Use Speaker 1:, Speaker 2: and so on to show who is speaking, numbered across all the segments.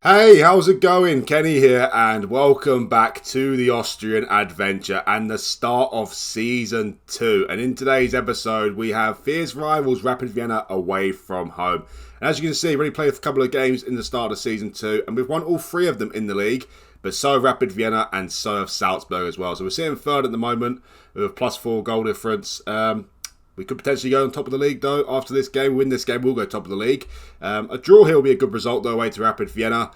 Speaker 1: Hey, how's it going? Kenny here, and welcome back to the Austrian adventure and the start of Season 2. And in today's episode, we have fierce rivals Rapid Vienna away from home. And as you can see, we already played a couple of games in the start of Season 2, and we've won all three of them in the league, but so have Rapid Vienna and so have Salzburg as well. So we're sitting third at the moment with a +4 goal difference. We could potentially go on top of the league, though. After this game, win this game, we'll go top of the league. A draw here will be a good result, though, away to Rapid Vienna.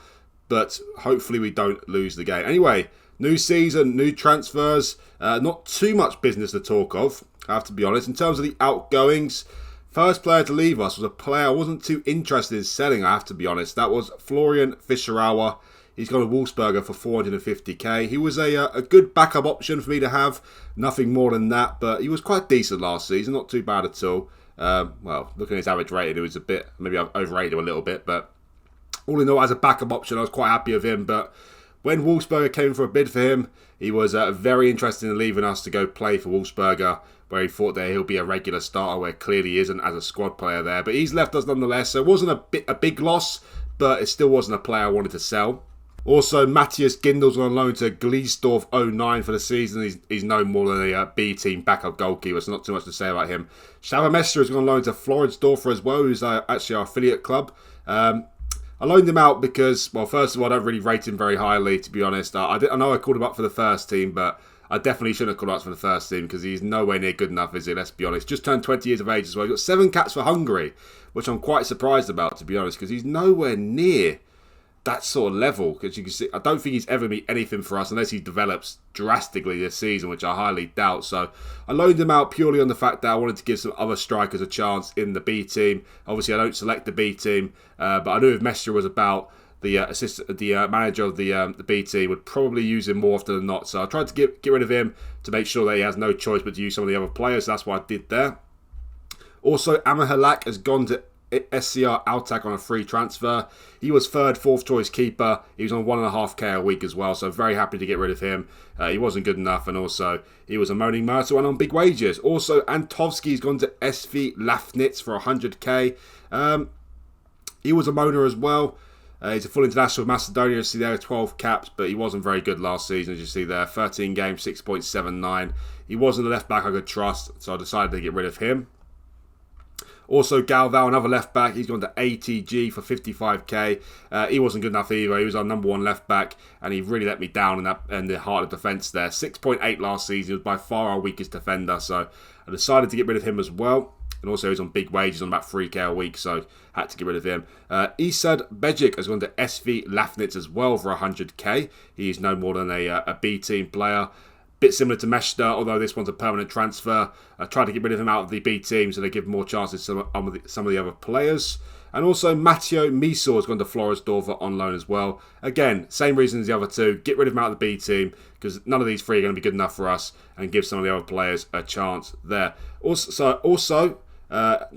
Speaker 1: But hopefully we don't lose the game. Anyway, new season, new transfers. Not too much business to talk of, I have to be honest. In terms of the outgoings, first player to leave us was a player I wasn't too interested in selling, I have to be honest. That was Florian Fischerauer. He's gone to Wolfsberger for 450k. He was a good backup option for me to have. Nothing more than that, but he was quite decent last season. Not too bad at all. Well, looking at his average rating, it was a bit, maybe I've overrated him a little bit, but all in all, as a backup option, I was quite happy with him. But when Wolfsberger came for a bid for him, he was very interested in leaving us to go play for Wolfsberger, where he thought that he'll be a regular starter, where clearly he isn't as a squad player there. But he's left us nonetheless, so it wasn't a big loss, but it still wasn't a player I wanted to sell. Also, Matthias Gindel's on loan to Gleesdorf 09 for the season. He's no more than a B-team backup goalkeeper, so not too much to say about him. Xaver Messer has gone on loan to Floridsdorfer as well, who's actually our affiliate club. I loaned him out because, well, first of all, I don't really rate him very highly, to be honest. I know I called him up for the first team, but I definitely shouldn't have called him up for the first team because he's nowhere near good enough, is he? Let's be honest. Just turned 20 years of age as well. He's got 7 caps for Hungary, which I'm quite surprised about, to be honest, because he's nowhere near that sort of level. Because you can see, I don't think he's ever be anything for us unless he develops drastically this season, which I highly doubt. So I loaned him out purely on the fact that I wanted to give some other strikers a chance in the B team. Obviously, I don't select the B team, but I knew if Mestre was about, the manager of the B team would probably use him more often than not. So I tried to get rid of him to make sure that he has no choice but to use some of the other players. So that's what I did there. Also, Amahalak has gone to SCR Altac on a free transfer. He was third, fourth choice keeper. He was on 1.5k a week as well, so very happy to get rid of him. He wasn't good enough, and also he was a moaning Murta and on big wages. Also, Antovsky's gone to SV Lafnitz for 100k. He was a moaner as well. He's a full international with Macedonia. You see there, 12 caps, but he wasn't very good last season, as you see there. 13 games, 6.79. He wasn't a left back I could trust, so I decided to get rid of him. Also, Galval, another left back, he's gone to ATG for 55k. He wasn't good enough either. He was our number one left back, and he really let me down in the heart of defence there. 6.8 last season. He was by far our weakest defender, so I decided to get rid of him as well. And also, he's on big wages, on about 3k a week, so had to get rid of him. Isad Bejic has gone to SV Lafnitz as well for 100k. He's no more than a B team player. Bit similar to Meshta, although this one's a permanent transfer. I tried to get rid of him out of the B team so they give more chances to some of the other players. And also Matteo Misor has gone to Floresdorfer on loan as well. Again, same reason as the other two. Get rid of him out of the B team because none of these three are going to be good enough for us, and give some of the other players a chance there. Also,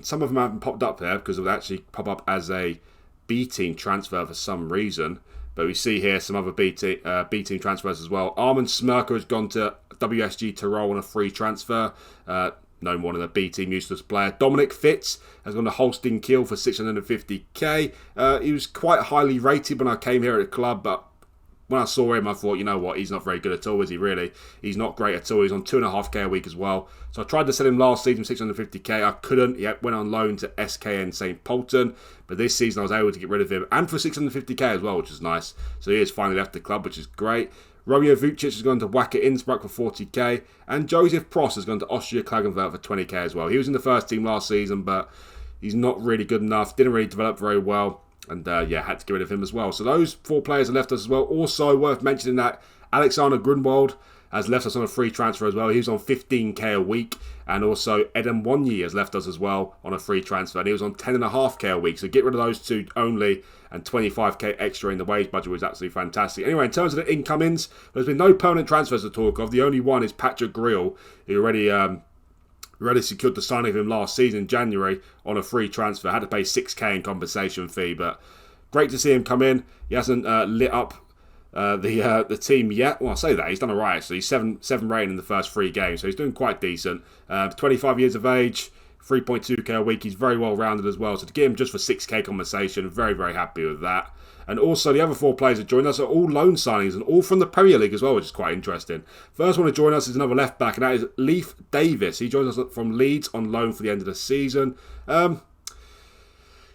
Speaker 1: some of them haven't popped up there because they actually pop up as a B team transfer for some reason. But we see here some other B team transfers as well. Armin Smirker has gone to WSG Tyrol on a free transfer. No more than a B team useless player. Dominic Fitz has gone to Holstein Kiel for 650k. He was quite highly rated when I came here at the club, but when I saw him, I thought, you know what, he's not very good at all, is he really? He's not great at all. He's on 2.5k a week as well. So I tried to sell him last season, 650k. I couldn't. He went on loan to SKN St. Polten. But this season, I was able to get rid of him. And for 650k as well, which is nice. So he has finally left the club, which is great. Romeo Vucic has gone to Wacker Innsbruck for 40k. And Josef Prost has gone to Austria Klagenfurt for 20k as well. He was in the first team last season, but he's not really good enough. Didn't really develop very well. And had to get rid of him as well. So those 4 players have left us as well. Also worth mentioning that Alexander Grunwald has left us on a free transfer as well. He was on 15k a week. And also Edem Wonyi has left us as well on a free transfer. And he was on 10.5k a week. So get rid of those two only. And 25k extra in the wage budget was absolutely fantastic. Anyway, in terms of the incomings, there's been no permanent transfers to talk of. The only one is Patrick Grill, who already secured the signing of him last season in January on a free transfer. Had to pay 6k in compensation fee, but great to see him come in. He hasn't lit up the team yet. Well, I say that he's done alright. So he's seven rating in the first 3 games, so he's doing quite decent. 25 years of age, 3.2k a week. He's very well rounded as well. So to get him just for 6k compensation, very, very happy with that. And also the other 4 players that joined us are all loan signings and all from the Premier League as well, which is quite interesting. First one to join us is another left back, and that is Leif Davis. He joins us from Leeds on loan for the end of the season.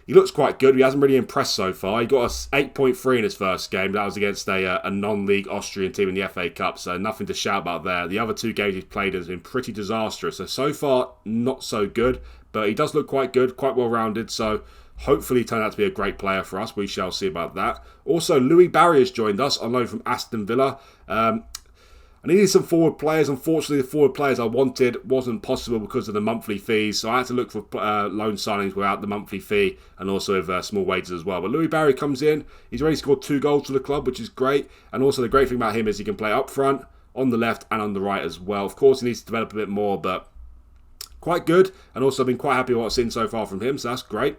Speaker 1: He looks quite good. He hasn't really impressed so far. He got us 8.3 in his first game. That was against a non-league Austrian team in the FA Cup, so nothing to shout about there. The other 2 games he's played has been pretty disastrous. So far, not so good, but he does look quite good, quite well-rounded, so hopefully he turned out to be a great player for us. We shall see about that. Also, Louis Barry has joined us on loan from Aston Villa. I needed some forward players. Unfortunately, the forward players I wanted wasn't possible because of the monthly fees. So I had to look for loan signings without the monthly fee and also with small wages as well. But Louis Barry comes in. He's already scored 2 goals for the club, which is great. And also the great thing about him is he can play up front, on the left and on the right as well. Of course, he needs to develop a bit more, but quite good. And also I've been quite happy with what I've seen so far from him. So that's great.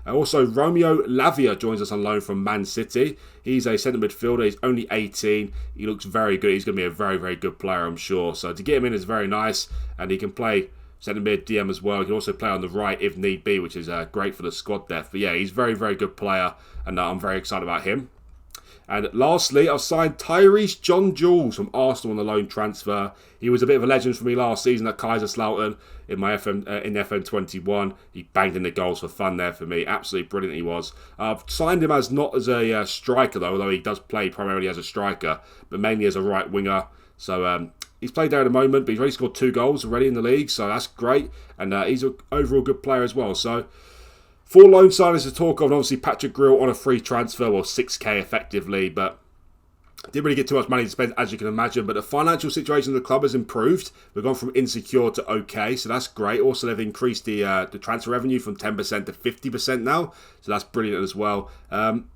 Speaker 1: Also, Romeo Lavia joins us on loan from Man City. He's a centre midfielder. He's only 18. He looks very good. He's going to be a very, very good player, I'm sure. So to get him in is very nice. And he can play centre mid, DM as well. He can also play on the right if need be, which is great for the squad depth. But yeah, he's a very, very good player. And I'm very excited about him. And lastly, I've signed Tyrese John Jules from Arsenal on the loan transfer. He was a bit of a legend for me last season at Kaiserslautern in my FM21. He banged in the goals for fun there for me. Absolutely brilliant he was. I've signed him not as a striker though, although he does play primarily as a striker, but mainly as a right winger. So he's played there at the moment, but he's already scored 2 goals already in the league, so that's great. And he's an overall good player as well. So 4 loan signings to talk of, and obviously Patrick Grill on a free transfer, well 6k effectively, but didn't really get too much money to spend as you can imagine. But the financial situation of the club has improved. We've gone from insecure to okay, so that's great. Also they've increased the transfer revenue from 10% to 50% now, so that's brilliant as well. I'm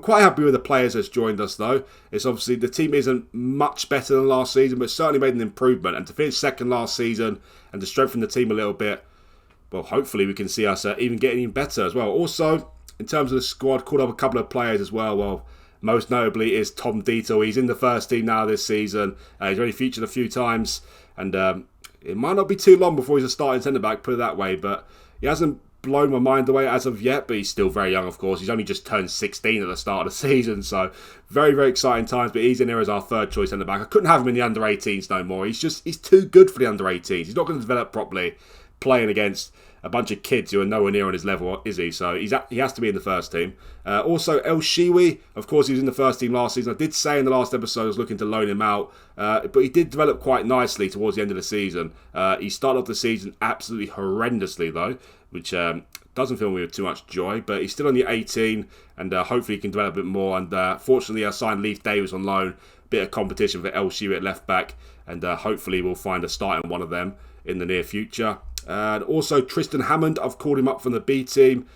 Speaker 1: quite happy with the players that's joined us though. It's obviously the team isn't much better than last season, but certainly made an improvement. And to finish second last season and to strengthen the team a little bit, well, hopefully we can see us even getting even better as well. Also, in terms of the squad, called up a couple of players as well. Well, most notably is Tom Dietel. He's in the first team now this season. He's already featured a few times. And it might not be too long before he's a starting centre-back, put it that way. But he hasn't blown my mind away as of yet, but he's still very young, of course. He's only just turned 16 at the start of the season. So very, very exciting times. But he's in here as our third choice centre-back. I couldn't have him in the under-18s no more. He's too good for the under-18s. He's not going to develop properly playing against a bunch of kids who are nowhere near on his level, is he? So he has to be in the first team. Also, El Shiwi, of course, he was in the first team last season. I did say in the last episode I was looking to loan him out, but he did develop quite nicely towards the end of the season. He started off the season absolutely horrendously, though, which doesn't fill me with too much joy, but he's still only 18, and hopefully he can develop a bit more. And fortunately, I signed Leif Davis on loan, bit of competition for El Shiwi at left back, and hopefully we'll find a start in one of them in the near future. And also Tristan Hammond, I've called him up from the B team.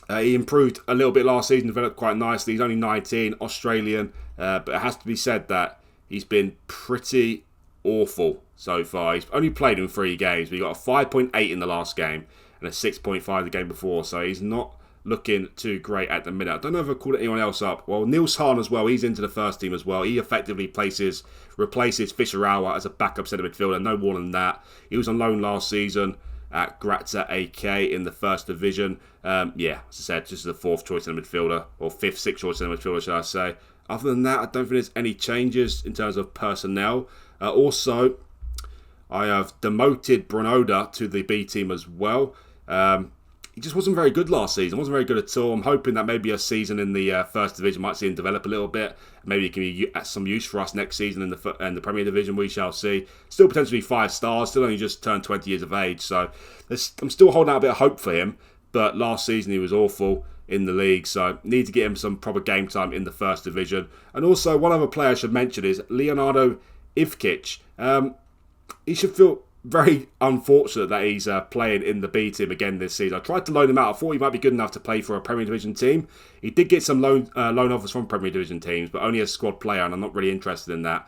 Speaker 1: He improved a little bit last season, developed quite nicely. He's only 19, Australian, but it has to be said that he's been pretty awful so far. He's only played in 3 games, but he got a 5.8 in the last game and a 6.5 the game before, so he's not looking too great at the minute. I don't know if I've called anyone else up. Well, Niels Hahn as well, he's into the first team as well. He effectively replaces Fischer-Auer as a backup centre midfielder, no more than that. He was on loan last season at Grazia AK in the first division. As I said, just the 4th choice centre midfielder, or 5th, 6th choice centre midfielder, should I say. Other than that, I don't think there's any changes in terms of personnel. Also, I have demoted Branoda to the B team as well. He just wasn't very good last season. Wasn't very good at all. I'm hoping that maybe a season in the first division might see him develop a little bit. Maybe it can be at some use for us next season in the Premier Division. We shall see. Still potentially 5 stars. Still only just turned 20 years of age. So I'm still holding out a bit of hope for him. But last season he was awful in the league. So need to get him some proper game time in the first division. And also one other player I should mention is Leonardo Ivkic. He should feel very unfortunate that he's playing in the B team again this season. I tried to loan him out. I thought he might be good enough to play for a Premier Division team. He did get some loan offers from Premier Division teams, but only as a squad player, and I'm not really interested in that.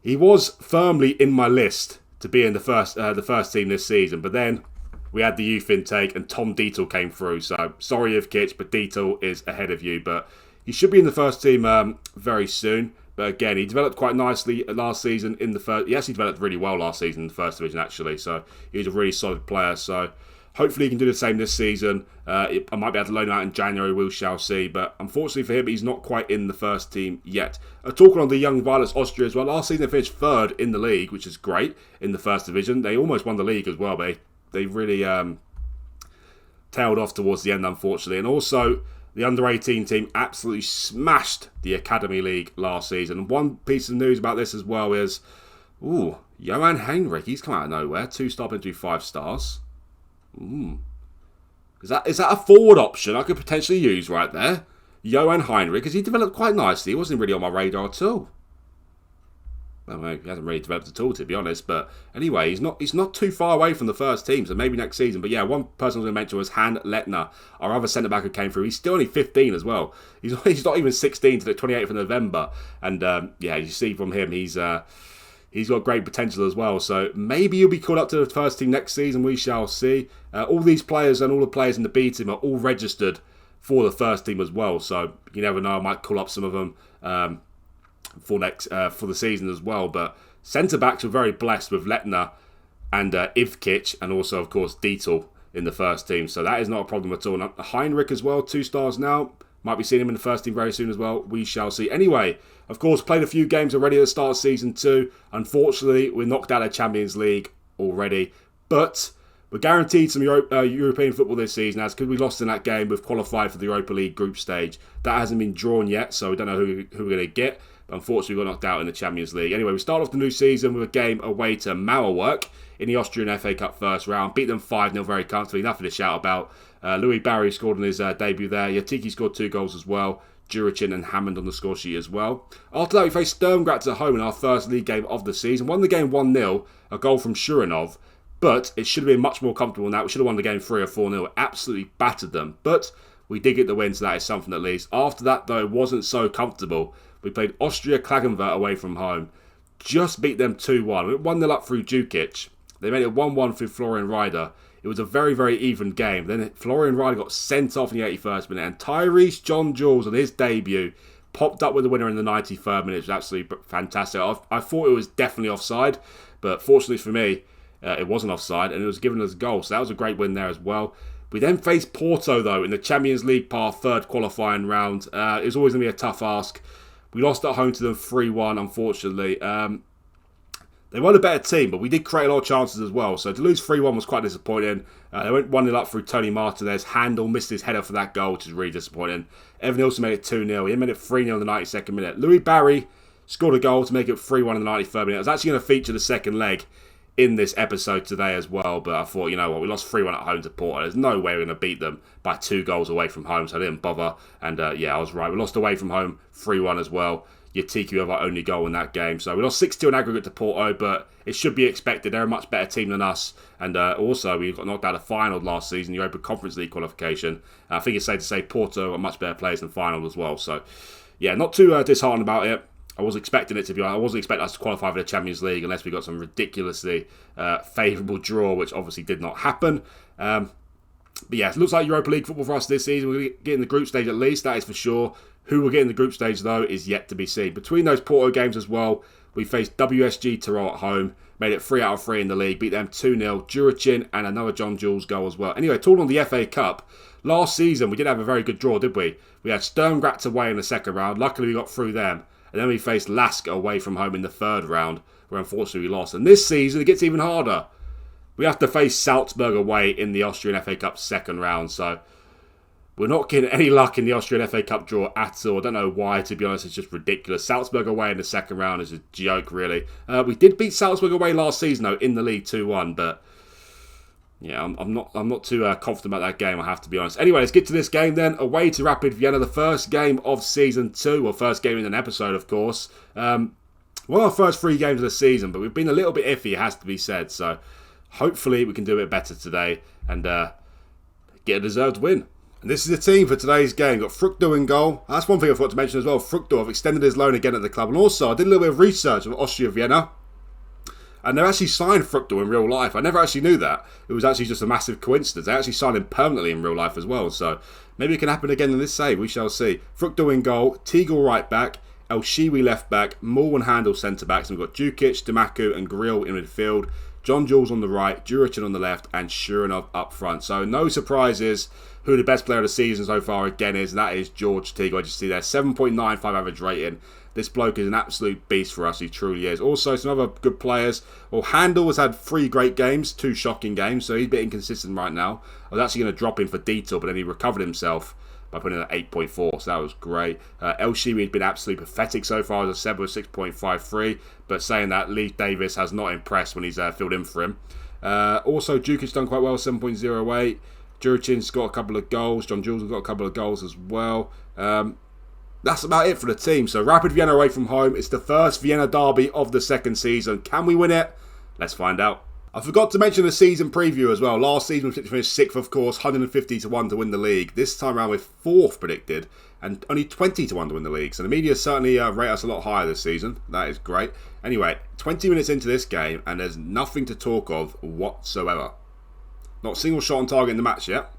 Speaker 1: He was firmly in my list to be in the first team this season, but then we had the youth intake and Tom Dietel came through. So sorry, Ivkic, but Dietel is ahead of you. But he should be in the first team very soon. But again, he developed quite nicely last season in the first. He actually developed really well last season in the first division, actually. So he was a really solid player. So hopefully he can do the same this season. I might be able to loan him out in January. We shall see. But unfortunately for him, he's not quite in the first team yet. Talking on the Young Violets Austria as well. Last season they finished third in the league, which is great in the first division. They almost won the league as well. But they really tailed off towards the end, unfortunately. And also, the under-18 team absolutely smashed the Academy League last season. And one piece of news about this as well is, Johan Heinrich, he's come out of nowhere. 2-star into 5 stars. Is that a forward option I could potentially use right there? Johan Heinrich, because he developed quite nicely. He wasn't really on my radar at all. Well, he hasn't really developed at all, to be honest. But anyway, he's not too far away from the first team, so maybe next season. But yeah, one person I was going to mention was Han Lettner, our other centre-back who came through. He's still only 15 as well. He's not even 16 to the 28th of November. And you see from him, he's got great potential as well. So maybe he'll be called up to the first team next season. We shall see. All these players and all the players in the B team are all registered for the first team as well. So you never know, I might call up some of them for the season as well. But centre backs were very blessed with Lettner and Ivkic, and also of course Dietl in the first team. So that is not a problem at all. And Heinrich as well, 2 stars now. Might be seeing him in the first team very soon as well. We shall see. Anyway, of course, played a few games already at the start of season 2. Unfortunately, we're knocked out of Champions League already, but we're guaranteed some European football this season, as because we lost in that game, we've qualified for the Europa League group stage. That hasn't been drawn yet, so we don't know who we're going to get. But unfortunately, we got knocked out in the Champions League. Anyway, we start off the new season with a game away to Mauerwerk in the Austrian FA Cup first round. Beat them 5-0 very comfortably. Nothing to shout about. Louis Barry scored on his debut there. Yatiki scored 2 goals as well. Juricin and Hammond on the score sheet as well. After that, we faced Sturm Graz at home in our first league game of the season. Won the game 1-0, a goal from Shuranov. But it should have been much more comfortable than that. We should have won the game 3 or 4-0. Absolutely battered them. But we did get the win, so that is something at least. After that, though, it wasn't so comfortable. We played Austria Klagenfurt away from home. Just beat them 2-1. We went 1-0 up through Djukic. They made it 1-1 through Florian Ryder. It was a very, very even game. Then Florian Ryder got sent off in the 81st minute. And Tyrese John Jules on his debut popped up with the winner in the 93rd minute. It was absolutely fantastic. I thought it was definitely offside. But fortunately for me, it wasn't offside. And it was given as a goal. So that was a great win there as well. We then faced Porto, though, in the Champions League path, third qualifying round. It was always going to be a tough ask. We lost at home to them 3-1, unfortunately. They weren't a better team, but we did create a lot of chances as well. So to lose 3-1 was quite disappointing. They went 1-0 up through Tony Martinez. Handel missed his header for that goal, which is really disappointing. Evan Nilsson made it 2-0. He made it 3-0 in the 92nd minute. Louis Barry scored a goal to make it 3-1 in the 93rd minute. It was actually going to feature the second leg in this episode today as well, but I thought, you know what, we lost 3-1 at home to Porto. There's no way we're going to beat them by 2 goals away from home, so I didn't bother. And I was right. We lost away from home 3-1 as well. Yatiki with our only goal in that game. So we lost 6-2 in aggregate to Porto, but it should be expected. They're a much better team than us. And also, we got knocked out of final last season, the Europa Conference League qualification. I think it's safe to say Porto are much better players than final as well. So, yeah, not too disheartened about it. I was expecting it to be honest. I wasn't expecting us to qualify for the Champions League unless we got some ridiculously favourable draw, which obviously did not happen. But yeah, it looks like Europa League football for us this season. We're going to get in the group stage at least, that is for sure. Who will get in the group stage, though, is yet to be seen. Between those Porto games as well, we faced WSG Tirol at home, made it 3 out of 3 in the league, beat them 2-0, Juricin and another John Jules goal as well. Anyway, talking on the FA Cup, last season we did have a very good draw, did we? We had Sturm Graz away in the second round. Luckily, we got through them. And then we faced Lask away from home in the third round, where unfortunately we lost. And this season, it gets even harder. We have to face Salzburg away in the Austrian FA Cup second round. So we're not getting any luck in the Austrian FA Cup draw at all. I don't know why, to be honest. It's just ridiculous. Salzburg away in the second round is a joke, really. We did beat Salzburg away last season, though, in the league 2-1. But yeah, I'm not too confident about that game, I have to be honest. Anyway, let's get to this game then. Away to Rapid Vienna, the first game of Season 2. Or first game in an episode, of course. One of our first 3 games of the season, but we've been a little bit iffy, it has to be said. So hopefully we can do it better today and get a deserved win. And this is the team for today's game. Got Fructo in goal. That's one thing I forgot to mention as well. Fructo have extended his loan again at the club. And also, I did a little bit of research of Austria Vienna. And they've actually signed Fructo in real life. I never actually knew that. It was actually just a massive coincidence. They actually signed him permanently in real life as well. So maybe it can happen again in this save. We shall see. Fructo in goal. Teagle right back. El Shiwi left back, Mull and Handel centre backs, and we've got Djukic, Damaku and Grill in midfield. John Jules on the right, Juricin on the left, and Shuranov up front. So no surprises who the best player of the season so far again is, and that is George Teagle. As you see there, 7.95 average rating. This bloke is an absolute beast for us, he truly is. Also, some other good players. Well, Handel has had 3 great games, 2 shocking games, so he's a bit inconsistent right now. I was actually going to drop him for Dieter, but then he recovered himself by putting in an 8.4, so that was great. El Shiwi has been absolutely pathetic so far, as I said, with 6.53, but saying that, Lee Davis has not impressed when he's filled in for him. Also, Djukic's done quite well, 7.08. Juricin's got a couple of goals. John Jules has got a couple of goals as well. That's about it for the team. So Rapid Vienna away from home. It's the first Vienna derby of the second season. Can we win it? Let's find out. I forgot to mention the season preview as well. Last season we finished 6th, of course, 150 to 1 to win the league. This time around we're 4th predicted and only 20 to 1 to win the league. So the media certainly rate us a lot higher this season. That is great. Anyway, 20 minutes into this game and there's nothing to talk of whatsoever. Not a single shot on target in the match yet.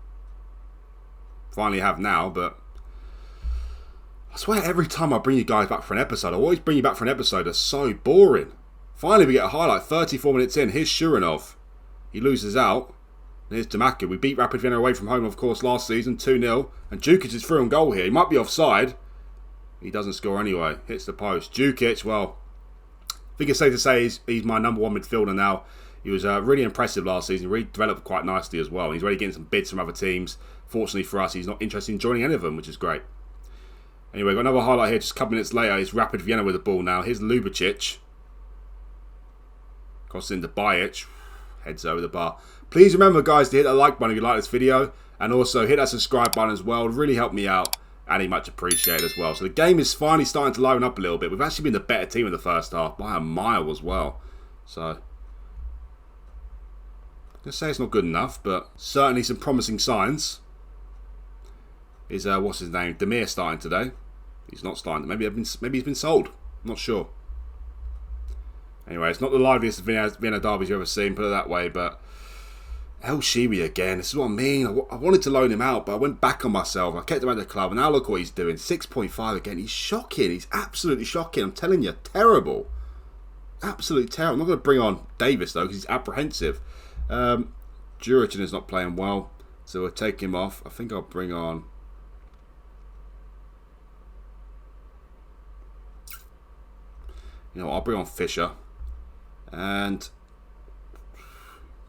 Speaker 1: Finally have now, but I swear every time I bring you guys back for an episode, I always bring you back for an episode that's so boring. Finally, we get a highlight. 34 minutes in. Here's Shuranov. He loses out. And here's Damaku. We beat Rapid Vienna away from home, of course, last season, 2-0. And Djukic is through on goal here. He might be offside. He doesn't score anyway. Hits the post. Djukic, well, I think it's safe to say he's my number 1 midfielder now. He was really impressive last season. He really developed quite nicely as well. He's already getting some bids from other teams. Fortunately for us, he's not interested in joining any of them, which is great. Anyway, got another highlight here just a couple minutes later. It's Rapid Vienna with the ball now. Here's Lubicic. Crosses into Bajic. Heads over the bar. Please remember, guys, to hit that like button if you like this video. And also hit that subscribe button as well. It really helped me out. And he much appreciated as well. So the game is finally starting to liven up a little bit. We've actually been the better team in the first half. By a mile as well. So let's say it's not good enough. But certainly some promising signs. Is, what's his name? Demir starting today. He's not starting. Maybe he's been sold. I'm not sure. Anyway, it's not the liveliest Vienna derbies you've ever seen, put it that way, but El Shiwi again, this is what I mean. I wanted to loan him out, but I went back on myself. I kept him at the club, and now look what he's doing. 6.5 again. He's shocking. He's absolutely shocking. I'm telling you, terrible. Absolutely terrible. I'm not going to bring on Davis, though, because he's apprehensive. Juricin is not playing well, so we'll take him off. I think I'll bring on... You know, I'll bring on Fischer. And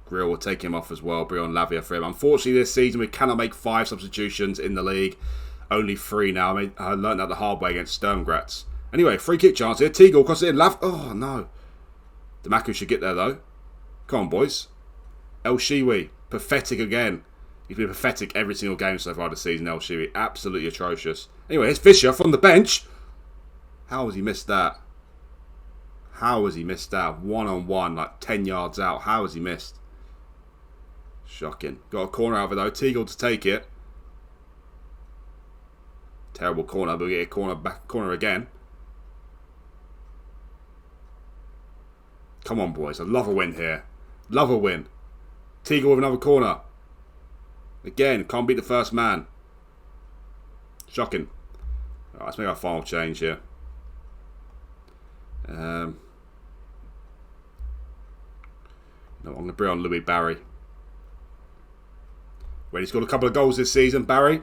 Speaker 1: Grill will take him off as well. Bring on Lavia for him. Unfortunately, this season we cannot make 5 substitutions in the league. Only 3 now. I learned that the hard way against Sturm Graz. Anyway, free kick chance here. Teagle crosses it in. Oh, no. Damaku should get there, though. Come on, boys. El Shiwi. Pathetic again. He's been pathetic every single game so far this season, El Shiwi. Absolutely atrocious. Anyway, here's Fischer from the bench. How has he missed that? How has he missed that? 1-on-1, like 10 yards out. How has he missed? Shocking. Got a corner out of it though. Teagle to take it. Terrible corner, but we get a corner again. Come on, boys. I love a win here. Love a win. Teagle with another corner. Again, can't beat the first man. Shocking. Alright, let's make our final change here. No, I'm going to bring on Louis Barry. When he's got a couple of goals this season, Barry.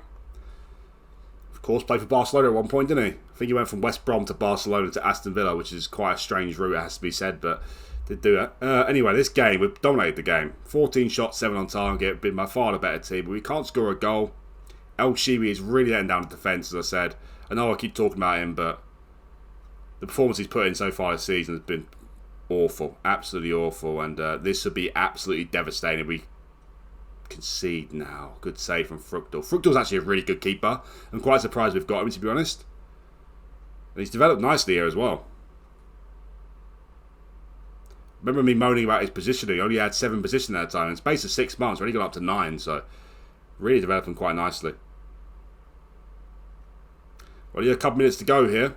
Speaker 1: Of course, played for Barcelona at one point, didn't he? I think he went from West Brom to Barcelona to Aston Villa, which is quite a strange route, it has to be said, but did do it. Anyway, this game, we've dominated the game. 14 shots, 7 on target, been by far the better team, but we can't score a goal. El Shiwi is really letting down the defence, as I said. I know I keep talking about him, but the performance he's put in so far this season has been awful, absolutely awful, and this would be absolutely devastating if we concede now. Good save from Fruchtel. Fruchtel's actually a really good keeper. I'm quite surprised we've got him, to be honest. And he's developed nicely here as well. Remember me moaning about his positioning. He only had 7 positions at a time. In space of 6 months, already got up to 9, so really developing quite nicely. Well, you have a couple minutes to go here.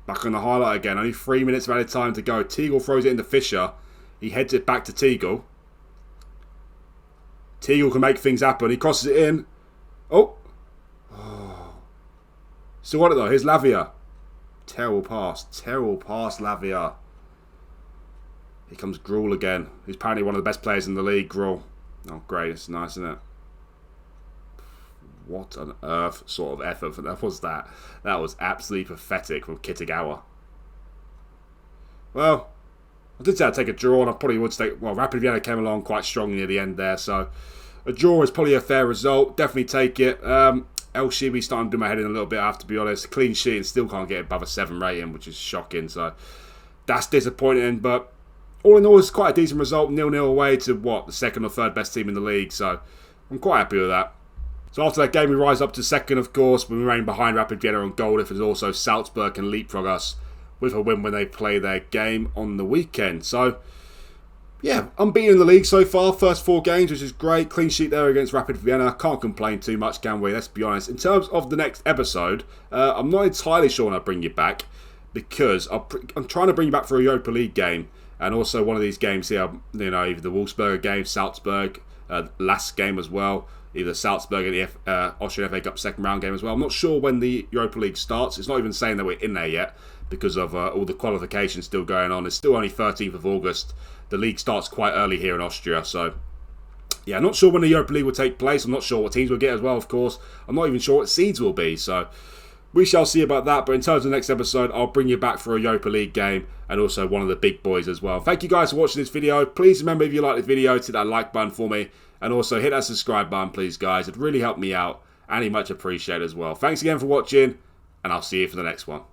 Speaker 1: Back on the highlight again. Only 3 minutes of added time to go. Teagle throws it into Fischer. He heads it back to Teagle. Teagle can make things happen. He crosses it in. Oh. Still got it though. Here's Lavia. Terrible pass. Terrible pass, Lavia. Here comes Gruel again. He's apparently one of the best players in the league, Gruel. Oh, great. It's nice, isn't it? What on earth sort of effort that was that? That was absolutely pathetic from Kitagawa. Well, I did say I'd take a draw, and I probably would take... Well, Rapid Vienna came along quite strongly near the end there, so a draw is probably a fair result. Definitely take it. El Shibi's starting to do my head in a little bit, I have to be honest. Clean sheet and still can't get above a 7 rating, which is shocking, so that's disappointing, but all in all, it's quite a decent result. 0-0 away to, what, the second or third best team in the league, so I'm quite happy with that. So after that game, we rise up to second, of course. We remain behind Rapid Vienna on goal difference. Also, Salzburg can leapfrog us with a win when they play their game on the weekend. So, yeah, unbeaten in the league so far. First 4 games, which is great. Clean sheet there against Rapid Vienna. Can't complain too much, can we? Let's be honest. In terms of the next episode, I'm not entirely sure when I'll bring you back, because I'm trying to bring you back for a Europa League game, and also one of these games here, you know, either the Wolfsburger game, Salzburg, last game as well. Either Salzburg and the Austrian FA Cup second round game as well. I'm not sure when the Europa League starts. It's not even saying that we're in there yet because of all the qualifications still going on. It's still only 13th of August. The league starts quite early here in Austria. So, yeah, I'm not sure when the Europa League will take place. I'm not sure what teams we'll get as well, of course. I'm not even sure what seeds will be. So, we shall see about that. But in terms of the next episode, I'll bring you back for a Europa League game and also one of the big boys as well. Thank you guys for watching this video. Please remember, if you like this video, to hit that like button for me. And also hit that subscribe button, please, guys. It'd really help me out, and it'd much appreciated as well. Thanks again for watching, and I'll see you for the next one.